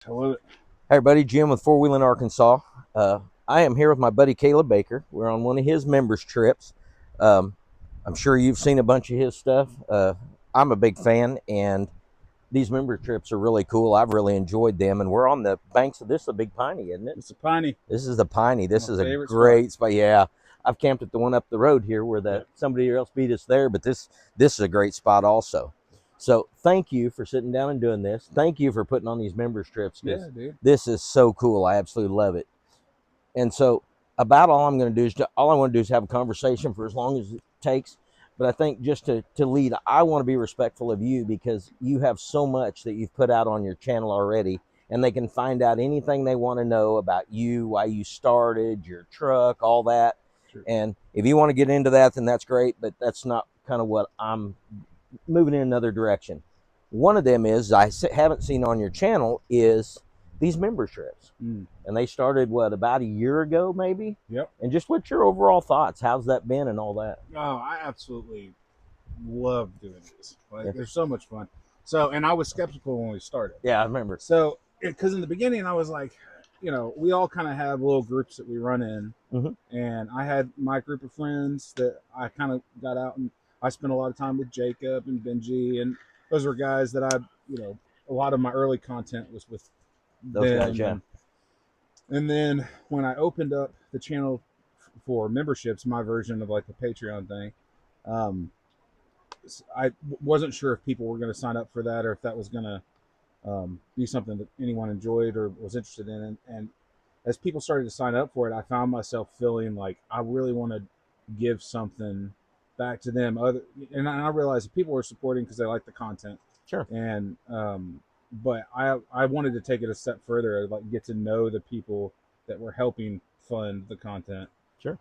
I love it. Hey everybody, Jim with Four Wheeling Arkansas. I am here with my buddy Caleb Baker. We're on one of his members trips. Um, I'm sure you've seen a bunch of his stuff. I'm a big fan, and these member trips are really cool. I've really enjoyed them, and we're on the banks of this, the Big Piney, isn't it? It's a Piney. This is the Piney. My This is a favorite spot. great spot. Yeah, I've camped at the one up the road here where Yeah. somebody else beat us there, but this is a great spot also. So thank you for sitting down and doing this. Thank you for putting on these members trips because Yeah, dude. this is so cool. I absolutely love it. And so about all I'm going to do is all I want to do is have a conversation for as long as it takes. But I think just to lead, I want to be respectful of you because you have so much that you've put out on your channel already, and they can find out anything they want to know about you, why you started, your truck, all that. Sure. And if you want to get into that, then that's great. But that's not kind of what I'm moving in another direction. One of them is I haven't seen on your channel is these member trips. And they started about a year ago, maybe. Yep. And just what's your overall thoughts? How's that been and all that? Oh, I absolutely love doing this. Yeah. They're so much fun. So, and I was skeptical when we started. Yeah, I remember. So, because in the beginning, I was like, we all kind of have little groups that we run in, and I had my group of friends that I kind of got out, and I spent a lot of time with Jacob and Benji, and those were guys that a lot of my early content was with Those them. guys, yeah. And then when I opened up the channel for memberships, my version of like the Patreon thing, I wasn't sure if people were going to sign up for that or if that was going to be something that anyone enjoyed or was interested in. And as people started to sign up for it, I found myself feeling like I really want to give something back to them. And I realized that people were supporting because they like the content. Sure. And but I wanted to take it a step further, like get to know the people that were helping fund the content. Sure.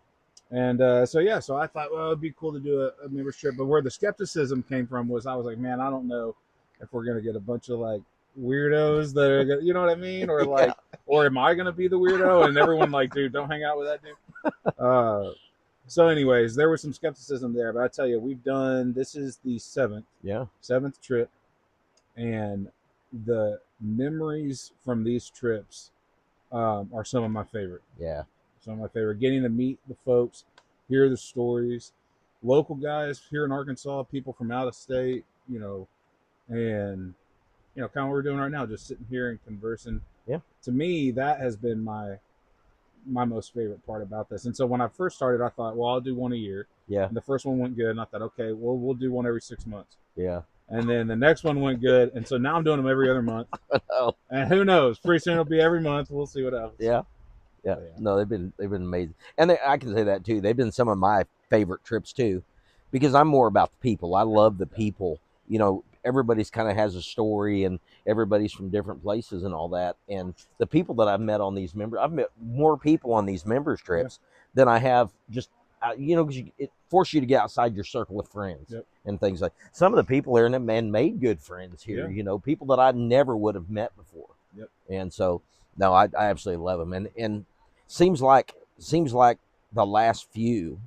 And so I thought, well, it'd be cool to do a membership. But where the skepticism came from was I was like, man, I don't know if we're gonna get a bunch of like weirdos that are gonna, you know what I mean, or like, or am I gonna be the weirdo? And everyone like, dude, don't hang out with that dude. So, anyways, there was some skepticism there, but I tell you, this is the seventh trip, and the memories from these trips are some of my favorite. Yeah. Some of my favorite. Getting to meet the folks, hear the stories, local guys here in Arkansas, people from out of state, and kind of what we're doing right now, just sitting here and conversing. Yeah. To me, that has been my most favorite part about this. And so when I first started, I thought, well, I'll do one a year. Yeah. And the first one went good, and I thought, okay, well, we'll do one every 6 months. Yeah. And then the next one went good, and so now I'm doing them every other month. Oh. And who knows? Pretty soon it'll be every month. We'll see what happens. Yeah. Yeah. No, they've been amazing, and I can say that too. They've been some of my favorite trips too, because I'm more about the people. I love the people. Everybody's kind of has a story, and everybody's from different places and all that. And the people that I've met on these I've met more people on these members trips than I have just because it forces you to get outside your circle of friends and things like. Some of the people there and made good friends here. People that I never would have met before. And so. No, I absolutely love them, and seems like the last few,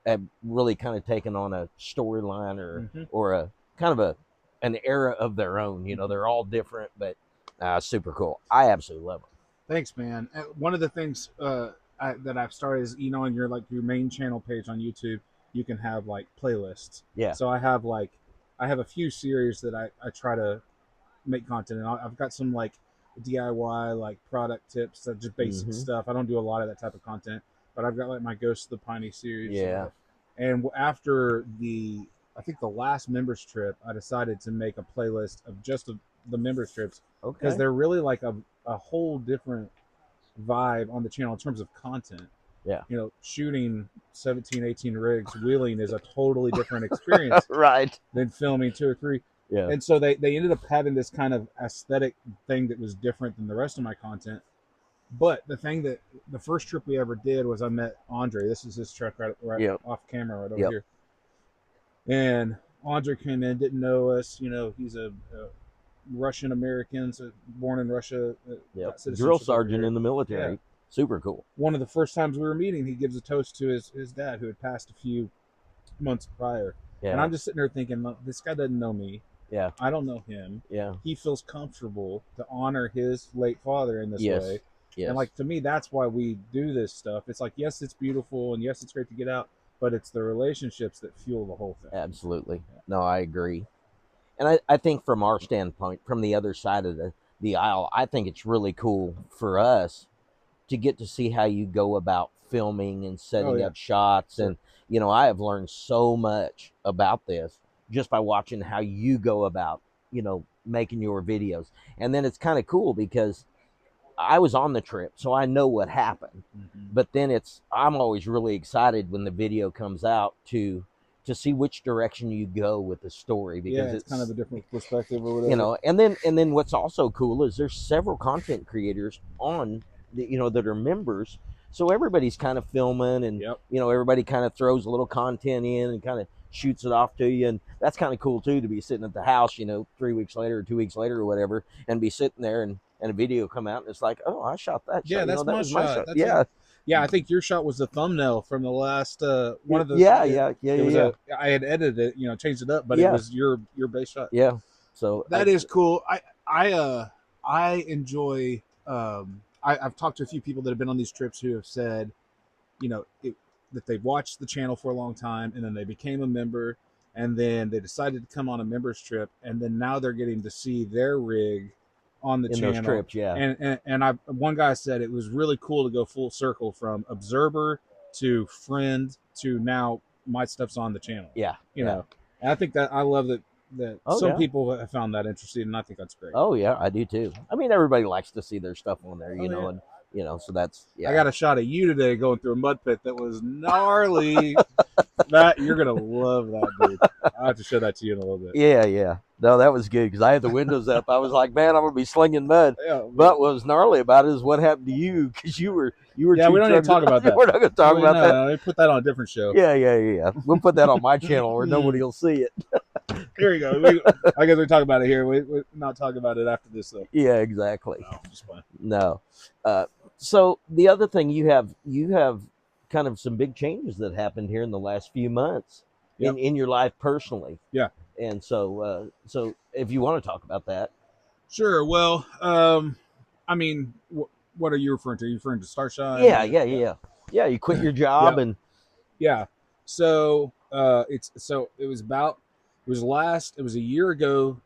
have really kind of taken on a storyline or a kind of an era of their own. They're all different, but super cool. I absolutely love them. Thanks, man. One of the things that I've started is on your main channel page on YouTube, you can have like playlists. Yeah. So I have a few series that I try to make content, and I've got some like DIY like product tips, just basic stuff. I don't do a lot of that type of content, but I've got like my Ghost of the Piney series. Yeah. And after I think the last members trip, I decided to make a playlist of just the members trips because they're really like a whole different vibe on the channel in terms of content. Yeah. Shooting 17, 18 rigs, wheeling is a totally different experience right. than filming 2 or 3. Yeah. And so they ended up having this kind of aesthetic thing that was different than the rest of my content. But the first trip we ever did was I met Andre. This is his truck right off camera right over here. And Andre came in, didn't know us. He's a Russian American, so born in Russia. Drill sergeant in the military. Yeah. Super cool. One of the first times we were meeting, he gives a toast to his dad who had passed a few months prior. Yeah. And I'm just sitting there thinking, this guy doesn't know me. Yeah. I don't know him. Yeah. He feels comfortable to honor his late father in this Yes. way. Yes. And like, to me, that's why we do this stuff. It's like, yes, it's beautiful, and yes, it's great to get out, but it's the relationships that fuel the whole thing. Absolutely. No, I agree. And I think from our standpoint, from the other side of the aisle, I think it's really cool for us to get to see how you go about filming and Oh setting yeah, up shots. sure. And, you know, I have learned so much about this just by watching how you go about, you know, making your videos. And then it's kind of cool because I was on the trip, so I know what happened. Mm-hmm. But then I'm always really excited when the video comes out to see which direction you go with the story, because Yeah, it's kind of a different perspective or you whatever. know. And then what's also cool is there's several content creators on you know, that are members, so everybody's kind of filming, and Yep. you know, everybody kind of throws a little content in and kind of shoots it off to you. And that's kind of cool too, to be sitting at the house, you know, 3 weeks later or 2 weeks later or whatever, and be sitting there and a video come out and it's like, oh, I shot that Yeah, shot, you know, that's that my was my shot. shot. That's it. Yeah. Yeah, I think your shot was the thumbnail from the last one of the. Yeah, yeah, yeah, It yeah, was yeah, I had edited it, you know, changed it up, but it yeah, was your base shot. yeah. So That is cool. I enjoy. I've talked to a few people that have been on these trips who have said, you know, that they've watched the channel for a long time, and then they became a member, and then they decided to come on a members trip, and then now they're getting to see their rig on the in those channel. trips, yeah. And I one guy said it was really cool to go full circle from observer to friend to now my stuff's on the channel. Yeah, You yeah. know, and I think that I love that Oh some yeah. people have found that interesting, and I think that's great. Oh yeah, I do too. I mean, everybody likes to see their stuff on there, you Oh know, yeah. and you know, so that's yeah. I got a shot of you today going through a mud pit that was gnarly. That you're gonna love that, dude. I'll have to show that to you in a little bit. Yeah, yeah. No, that was good because I had the windows up. I was like, man, I'm gonna be slinging mud. Yeah, But what was gnarly about it is what happened to you, because you were yeah. too We don't need to drugged. talk about that. We're not gonna talk Well, about that. no, put that on a different show. Yeah, yeah, yeah. We'll put that on my channel where nobody will see it. Here we go. I guess we talk about it here. We're not talking about it after this, though. Yeah, exactly. No, just fine. No. So the other thing, you have kind of some big changes that happened here in the last few months Yep. in your life personally. Yeah. And so if you want to talk about that. Sure. Well, I mean, what are you referring to? Are you referring to Starshine? Yeah, yeah, yeah, yeah. Yeah, you quit your job Yeah. and Yeah. So it was a year ago.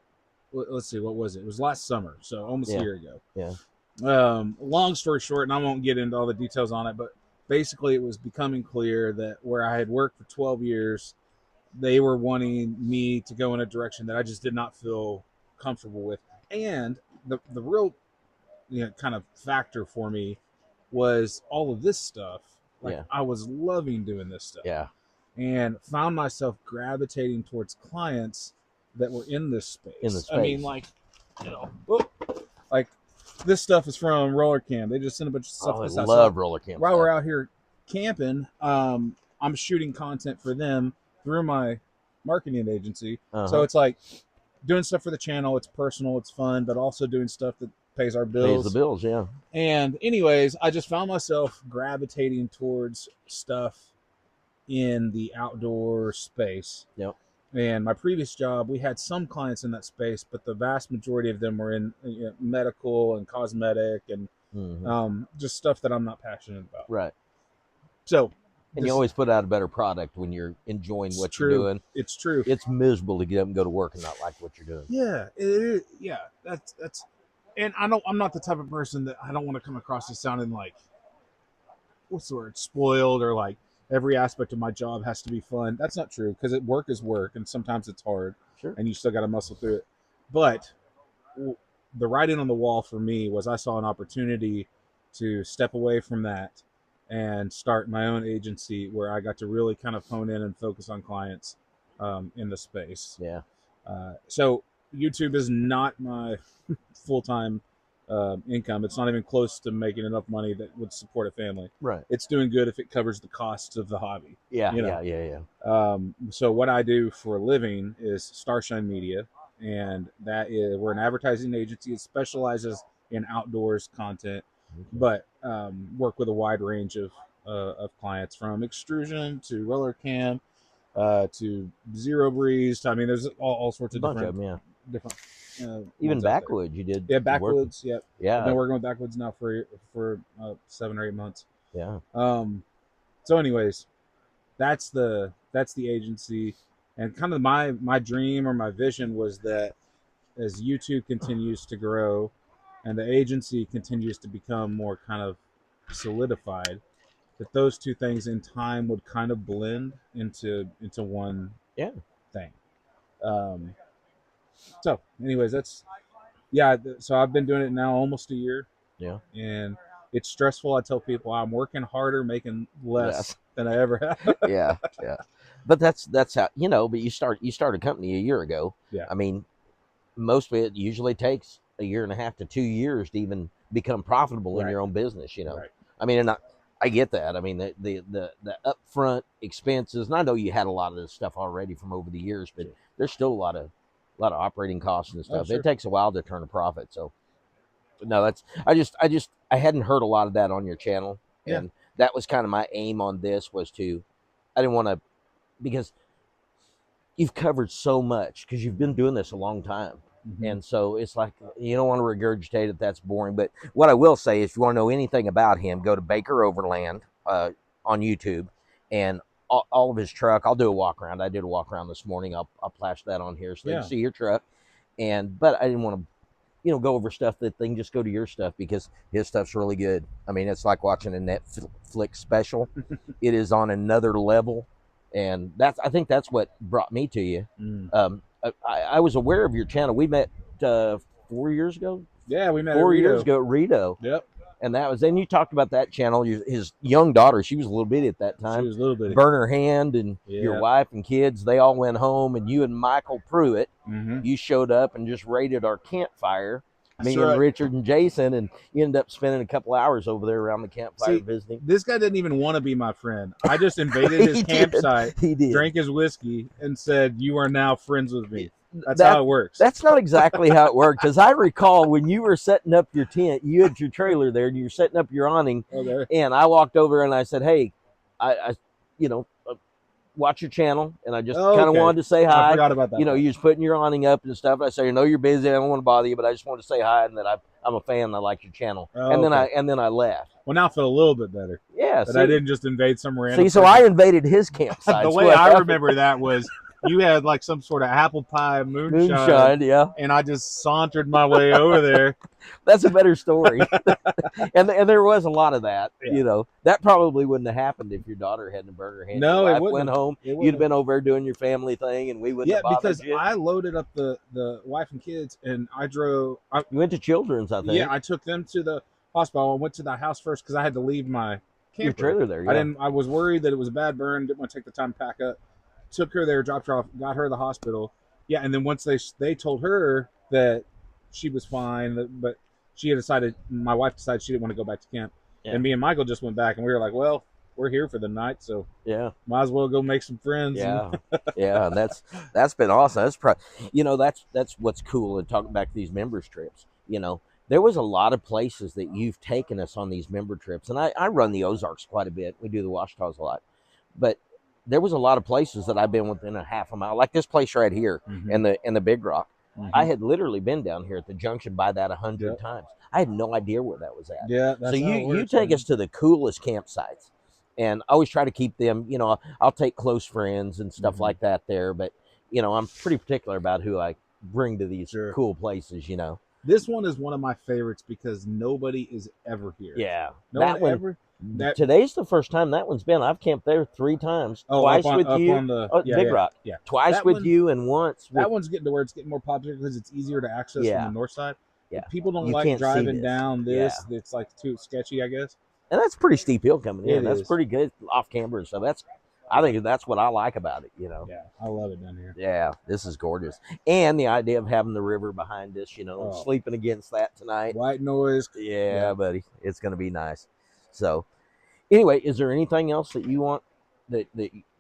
Let's see, what was it? It was last summer, so almost a Yeah. year ago. Yeah. Long story short, and I won't get into all the details on it, but basically it was becoming clear that where I had worked for 12 years, they were wanting me to go in a direction that I just did not feel comfortable with. And the real, you know, kind of factor for me was all of this stuff. Like, Yeah. I was loving doing this stuff. Yeah. And found myself gravitating towards clients that were in this space. In the I mean, space. like, you know, like this stuff is from Roller Cam. They just sent a bunch of stuff Oh, I to this house. love roller camp. While we're out here camping, I'm shooting content for them through my marketing agency. So it's like doing stuff for the channel. It's personal, it's fun, but also doing stuff that pays our bills. Pays the bills, yeah. And anyways, I just found myself gravitating towards stuff in the outdoor space. Yep. And my previous job, we had some clients in that space, but the vast majority of them were in, you know, medical and cosmetic and just stuff that I'm not passionate about. Right. So, and you always put out a better product when you're enjoying what you're doing. It's true. It's miserable to get up and go to work and not like what you're doing. Yeah, it is. Yeah, that's. And I'm not the type of person that I don't want to come across as sounding like, what's the word, spoiled, or like every aspect of my job has to be fun. That's not true, because work is work, and sometimes it's hard. Sure. And you still got to muscle through it. But the writing on the wall for me was I saw an opportunity to step away from that and start my own agency where I got to really kind of hone in and focus on clients in the space. Yeah. So YouTube is not my full-time income. It's not even close to making enough money that would support a family. Right. It's doing good if it covers the costs of the hobby. Yeah, you know? yeah. So what I do for a living is Starshine Media, and we're an advertising agency. It specializes in outdoors content, but work with a wide range of clients, from extrusion to roller cam to zero breeze. I mean, there's all sorts of Bunch different of them, yeah. different. Even ones out there. Backwoods, you did. Yeah, Backwoods. Yep. Yeah. I've been working with Backwoods now for 7 or 8 months. Yeah. So, anyways, that's the agency, and kind of my dream or my vision was that as YouTube continues to grow, and the agency continues to become more kind of solidified, that those two things in time would kind of blend into one thing. So, anyways, that's So I've been doing it now almost a year. Yeah. And it's stressful. I tell people I'm working harder, making less than I ever have. Yeah. But that's how, but you start a company a year ago. Yeah. I mean, most of it usually takes a year and a half to 2 years to even become profitable in your own business, Right. I mean, and I get that. I mean, the upfront expenses, and I know you had a lot of this stuff already from over the years, but there's still a lot of operating costs and stuff. It takes a while to turn a profit. So no, that's I hadn't heard a lot of that on your channel. Yeah. And that was kind of my aim on this, was to, I didn't want to, because you've covered so much, because you've been doing this a long time. Mm-hmm. And so it's like, you don't want to regurgitate it. That's boring. But what I will say is, if you want to know anything about him, go to Baker Overland on YouTube, and all of his truck. I'll do a walk around. I did a walk around this morning. I'll flash that on here so they can see your truck. But I didn't want to, go over stuff that they can just go to your stuff, because his stuff's really good. I mean, it's like watching a Netflix special. It is on another level. And I think that's what brought me to you. I was aware of your channel. We met 4 years ago. Yeah, we met 4 years ago at Rito. Yep. And that was, then you talked about that channel. His young daughter, she was a little bitty at that time. She was a little bitty. Burn her hand, and your wife and kids, they all went home, and you and Michael Pruitt, you showed up and just raided our campfire. Me and Richard and Jason, and you ended up spending a couple hours over there around the campfire visiting. This guy didn't even want to be my friend. I just invaded his campsite, drank his whiskey, and said, "You are now friends with me." That's how it works. That's not exactly how it worked, because I recall when you were setting up your tent, you had your trailer there, and you were setting up your awning, and I walked over and I said, "Hey, I watch your channel," and I just kind of wanted to say hi. I forgot about that. You was putting your awning up and stuff. I said, "I know you're busy. I don't want to bother you, but I just wanted to say hi, and that I'm a fan. And I like your channel." And then I left. Well, now I feel a little bit better. Yeah, that I didn't just invade some random. So I invaded his campsite. The way I remember that was, you had like some sort of apple pie moonshine, and I just sauntered my way over there. That's a better story. and there was a lot of that. That probably wouldn't have happened if your daughter hadn't burned her hand. No, it went home. You'd have been over there doing your family thing, and we wouldn't have bothered you. I loaded up the wife and kids, and I drove. You went to Children's, I think. Yeah, I took them to the hospital. I went to the house first because I had to leave my camper. Your trailer there. Yeah. I was worried that it was a bad burn. Didn't want to take the time to pack up. Took her there, dropped her off, got her to the hospital. Yeah, and then once they told her that she was fine, but she had decided, my wife decided she didn't want to go back to camp. Yeah. And me and Michael just went back, and we were like, well, we're here for the night, so might as well go make some friends. Yeah, and that's been awesome. That's what's cool. And talking back to these members trips, there was a lot of places that you've taken us on these member trips, and I run the Ozarks quite a bit. We do the Washita's a lot, but there was a lot of places that I've been within a half a mile, like this place right here in the Big Rock. I had literally been down here at the junction by that 100 times. I had no idea where that was at. Yeah, that's so you take us to the coolest campsites, and I always try to keep them. I'll take close friends and stuff like that there, but I'm pretty particular about who I bring to these cool places. This one is one of my favorites because nobody is ever here. Yeah, no one ever. Today's the first time that one's been. I've camped there 3 times. Twice with you. On the, Big Rock. Yeah. Twice that with one, you, and once. That one's getting to where it's getting more popular because it's easier to access from the north side. Yeah. People don't like driving down this. Yeah. It's like too sketchy, I guess. And that's pretty steep hill coming in. That's pretty good off camber and stuff. I think that's what I like about it, Yeah, I love it down here. Yeah, this is gorgeous. And the idea of having the river behind us, sleeping against that tonight. White noise. Yeah, buddy. It's going to be nice. So, anyway, is there anything else that you want that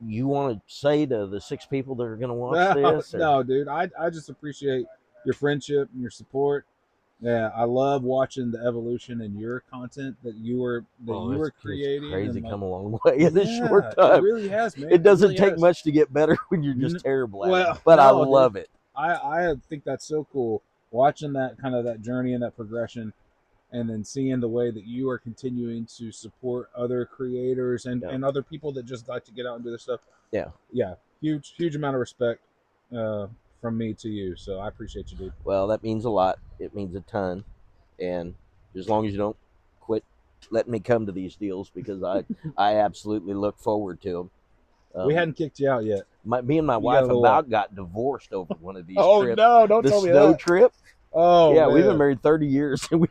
you want to say to the 6 people that are going to watch this? Or? No, dude. I just appreciate your friendship and your support. Yeah, I love watching the evolution in your content that you were creating. It's crazy, come a long way in this short time. It really has, man. It doesn't take much to get better when you're just terrible at it. But I love it. I think that's so cool watching that kind of that journey and that progression, and then seeing the way that you are continuing to support other creators Yeah. and other people that just like to get out and do this stuff. Yeah. Yeah, huge amount of respect from me to you. So I appreciate you, dude. Well, that means a lot. It means a ton. And as long as you don't quit letting me come to these deals, because I absolutely look forward to them. We hadn't kicked you out yet. Me and my You got a wife little about got divorced over one of these Oh trips. no! Don't The tell me snow that. trip. Oh Yeah, man. we've been married 30 years, and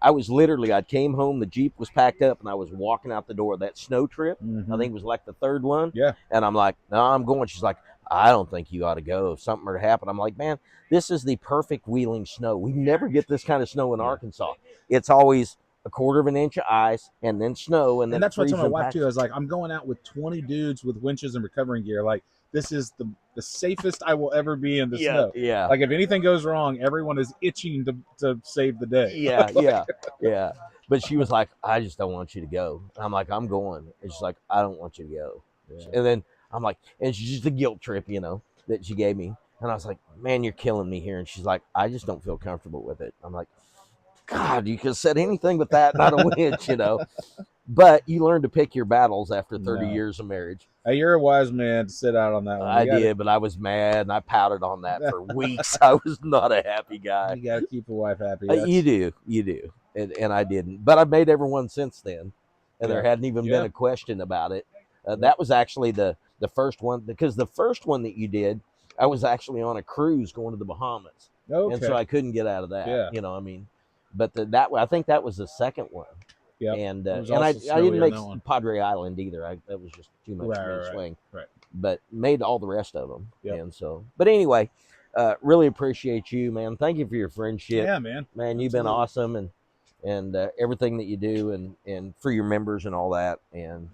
I was literally, I came home, the Jeep was packed up, and I was walking out the door. That snow trip, I think it was like the third one. Yeah. And I'm like, no, I'm going. She's like, I don't think you ought to go. If something were to happen, I'm like, man, this is the perfect wheeling snow. We never get this kind of snow in Arkansas. It's always a quarter of an inch of ice and then snow, and then that's what I told my wife patches. too. I was like, I'm going out with 20 dudes with winches and recovering gear. Like, this is the safest I will ever be in the snow. Yeah. Like, if anything goes wrong, everyone is itching to save the day. Yeah. But she was like, I just don't want you to go. And I'm like, I'm going. And she's like, I don't want you to go. Yeah. And then I'm like, and she's just a guilt trip, that she gave me. And I was like, man, you're killing me here. And she's like, I just don't feel comfortable with it. I'm like, God, you could have said anything but that, not a winch, But you learn to pick your battles after 30 years of marriage. Hey, you're a wise man to sit out on that one. I did, but I was mad, and I pouted on that for weeks. I was not a happy guy. You got to keep a wife happy. You do. And I didn't. But I've made everyone since then, and there hadn't even been a question about it. That was actually the first one, because the first one that you did, I was actually on a cruise going to the Bahamas. Okay. And so I couldn't get out of that. Yeah. But I think that was the second one. Yeah, and I didn't make Padre Island either. That was just too much for me to swing. Right. But made all the rest of them. Yep. And so, but anyway, really appreciate you, man. Thank you for your friendship. Yeah, man. Man, you've been awesome, and everything that you do, and for your members and all that. And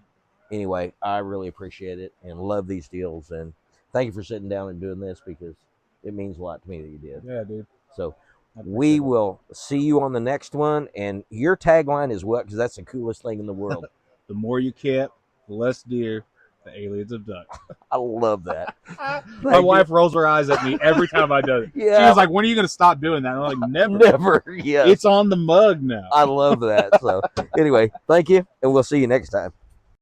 anyway, I really appreciate it and love these deals. And thank you for sitting down and doing this, because it means a lot to me that you did. Yeah, dude. So we will see you on the next one. And your tagline is what? Because that's the coolest thing in the world. The more you kept, the less deer the aliens have done. I love that. My wife rolls her eyes at me every time I do it. Yeah. She was like, when are you going to stop doing that? And I'm like, never. Never. Yeah. It's on the mug now. I love that. So anyway, thank you. And we'll see you next time.